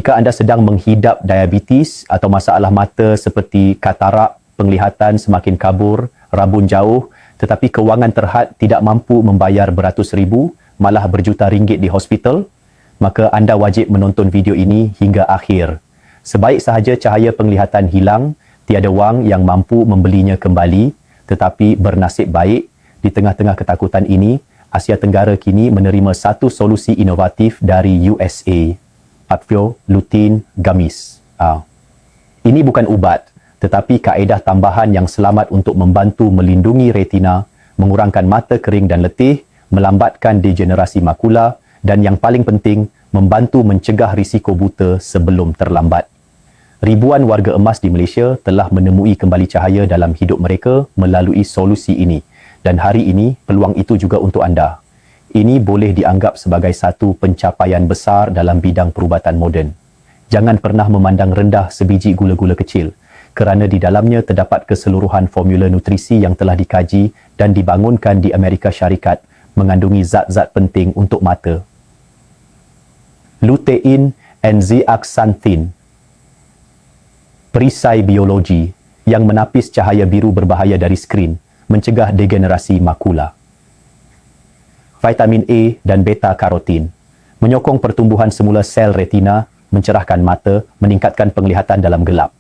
Jika anda sedang menghidap diabetes atau masalah mata seperti katarak, penglihatan semakin kabur, rabun jauh, tetapi kewangan terhad tidak mampu membayar beratus ribu, malah berjuta ringgit di hospital, maka anda wajib menonton video ini hingga akhir. Sebaik sahaja cahaya penglihatan hilang, tiada wang yang mampu membelinya kembali, tetapi bernasib baik, di tengah-tengah ketakutan ini, Asia Tenggara kini menerima satu solusi inovatif dari USA. Advil Lutein Gummies. Ini bukan ubat, tetapi kaedah tambahan yang selamat untuk membantu melindungi retina, mengurangkan mata kering dan letih, melambatkan degenerasi makula dan yang paling penting, membantu mencegah risiko buta sebelum terlambat. Ribuan warga emas di Malaysia telah menemui kembali cahaya dalam hidup mereka melalui solusi ini dan hari ini peluang itu juga untuk anda. Ini boleh dianggap sebagai satu pencapaian besar dalam bidang perubatan moden. Jangan pernah memandang rendah sebiji gula-gula kecil kerana di dalamnya terdapat keseluruhan formula nutrisi yang telah dikaji dan dibangunkan di Amerika Syarikat mengandungi zat-zat penting untuk mata. Lutein and zeaxanthin, perisai biologi yang menapis cahaya biru berbahaya dari skrin, mencegah degenerasi makula. Vitamin A dan beta-karotin menyokong pertumbuhan semula sel retina, mencerahkan mata, meningkatkan penglihatan dalam gelap.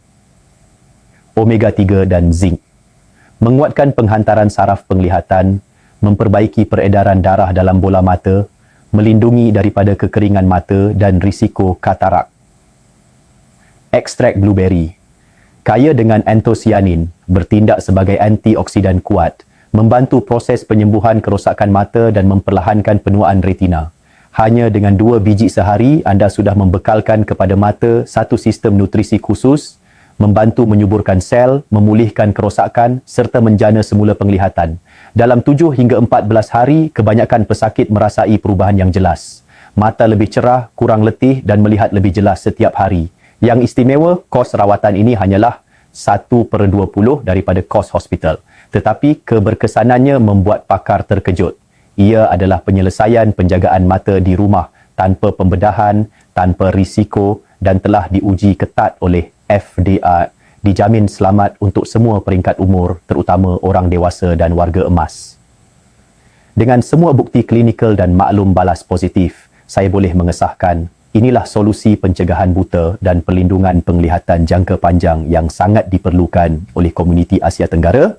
Omega 3 dan zinc menguatkan penghantaran saraf penglihatan, memperbaiki peredaran darah dalam bola mata, melindungi daripada kekeringan mata dan risiko katarak. Ekstrak blueberry kaya dengan antosianin, bertindak sebagai antioksidan kuat, membantu proses penyembuhan kerosakan mata dan memperlahankan penuaan retina. Hanya dengan 2 biji sehari, anda sudah membekalkan kepada mata satu sistem nutrisi khusus, membantu menyuburkan sel, memulihkan kerosakan serta menjana semula penglihatan. Dalam 7 hingga 14 hari, kebanyakan pesakit merasai perubahan yang jelas. Mata lebih cerah, kurang letih dan melihat lebih jelas setiap hari. Yang istimewa, kos rawatan ini hanyalah 1/20 daripada kos hospital. Tetapi keberkesanannya membuat pakar terkejut. Ia adalah penyelesaian penjagaan mata di rumah tanpa pembedahan, tanpa risiko dan telah diuji ketat oleh FDA. Dijamin selamat untuk semua peringkat umur, terutama orang dewasa dan warga emas. Dengan semua bukti klinikal dan maklum balas positif, saya boleh mengesahkan inilah solusi pencegahan buta dan perlindungan penglihatan jangka panjang yang sangat diperlukan oleh komuniti Asia Tenggara